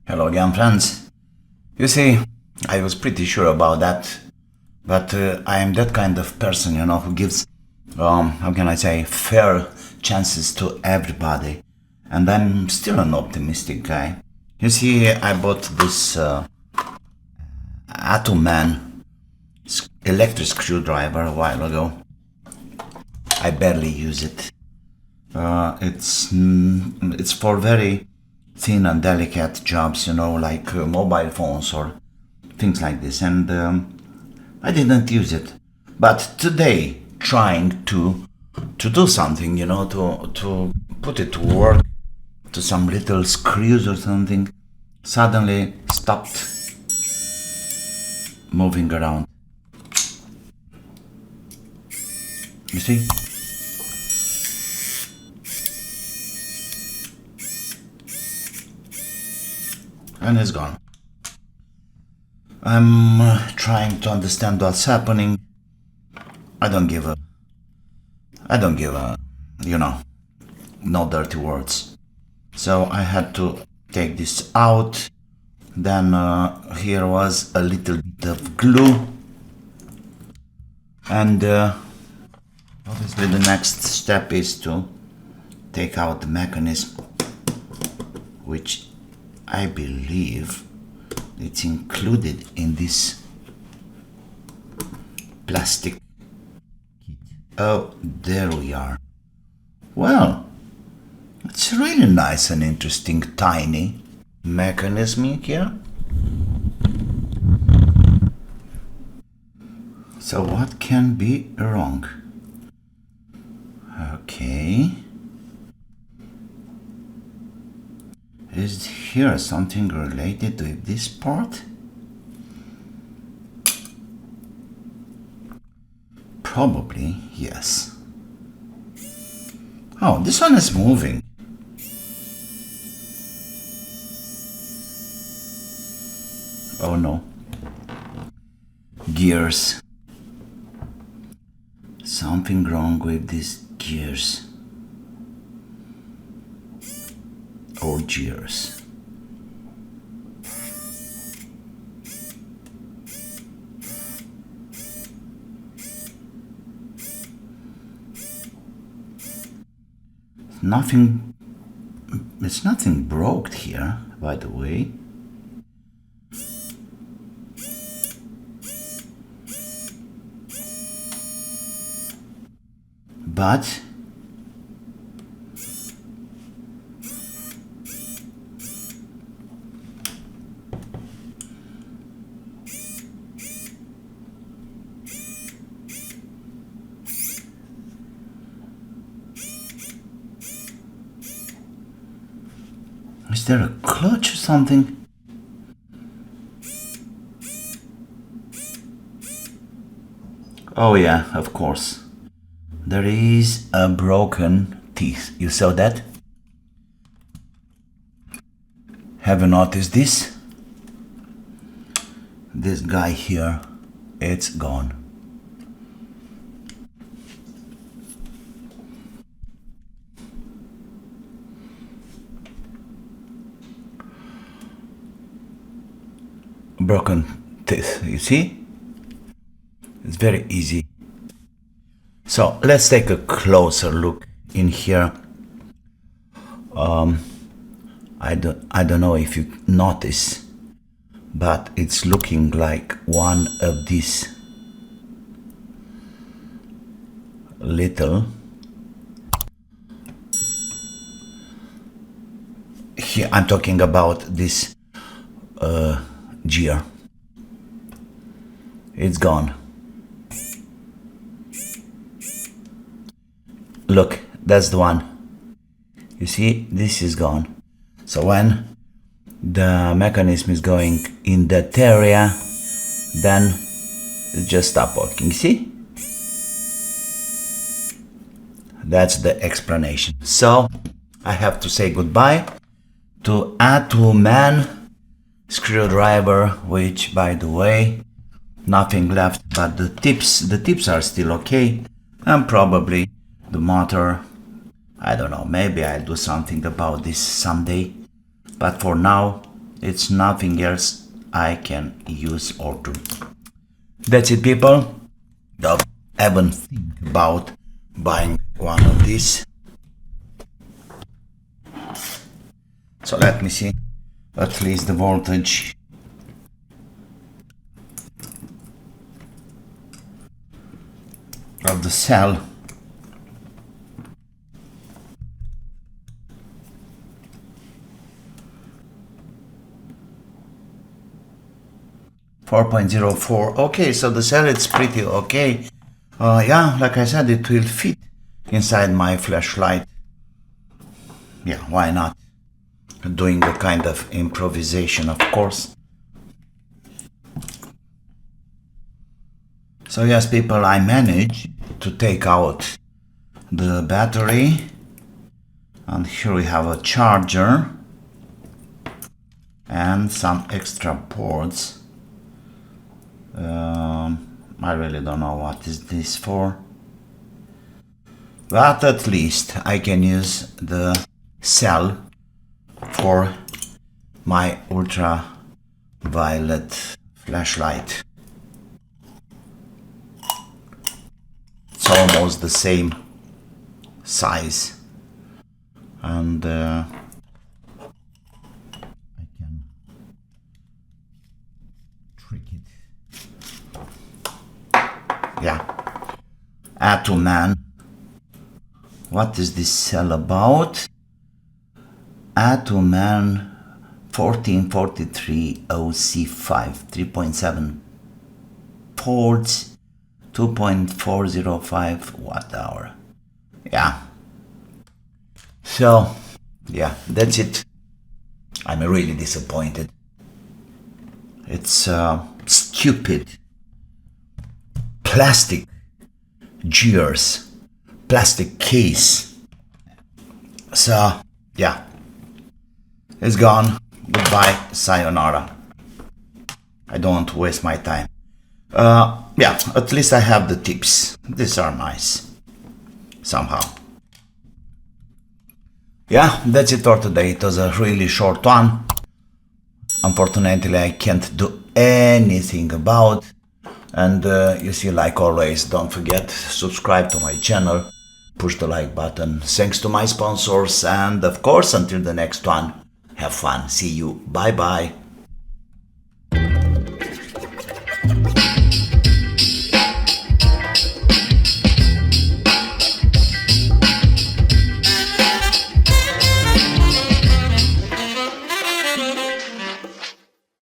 Hello again, friends. You see, I was pretty sure about that, but I am that kind of person, who gives, how can I say, fair chances to everybody. And I'm still an optimistic guy. You see, I bought this Atuman electric screwdriver a while ago. I barely use it. It's for very thin and delicate jobs, like mobile phones or things like this, and I didn't use it. But today, trying to do something, to put it to work, to some little screws or something, suddenly stopped moving around. You see? And it's gone. I'm trying to understand what's happening. I don't give a, no dirty words. So I had to take this out. Then here was a little bit of glue. And obviously the next step is to take out the mechanism, which I believe it's included in this plastic kit. Oh, there we are. Well, it's really nice and interesting tiny mechanism here. So what can be wrong? Okay. Is here something related with this part? Probably, yes. Oh, this one is moving. Oh no. Gears. Something wrong with these gears. Or gears. It's nothing broke here, by the way. But is there a clutch or something? Oh yeah, of course. There is a broken teeth. You saw that? Have you noticed this? This guy here, it's gone. Broken teeth, you see? It's very easy. So let's take a closer look in here. I don't know if you notice, but it's looking like one of these little here. I'm talking about this gear. It's gone. Look, that's the one. You see, this is gone. So when the mechanism is going in that area, then it just stop working. See? That's the explanation. So I have to say goodbye to Atuman screwdriver, which, by the way, nothing left but the tips. The tips are still okay, and probably the motor. I don't know, maybe I'll do something about this someday, but for now It's nothing else I can use or do. That's it, people. Don't even think about buying one of these. So let me see at least the voltage. Of the cell. .04. Okay, so the cell is pretty okay. Yeah, like I said, it will fit inside my flashlight. Yeah, why not? Doing a kind of improvisation, of course. So yes, people, I managed to take out the battery, and here we have a charger and some extra ports. I really don't know what is this for, but at least I can use the cell for my ultraviolet flashlight. It's almost the same size, and I can trick it. Yeah, Atuman. What is this cell about? Atuman 1443 OC5, 3.7 ports, 2.405 watt hour. Yeah. So, yeah, that's it. I'm really disappointed. It's stupid plastic gears, plastic case. So, yeah, it's gone. Goodbye, sayonara. I don't want to waste my time. Yeah, at least I have the tips. These are nice, somehow. Yeah, that's it for today. It was a really short one. Unfortunately, I can't do anything about. And you see, like always, don't forget, subscribe to my channel, push the like button. Thanks to my sponsors, and of course, until the next one, have fun. See you. Bye bye.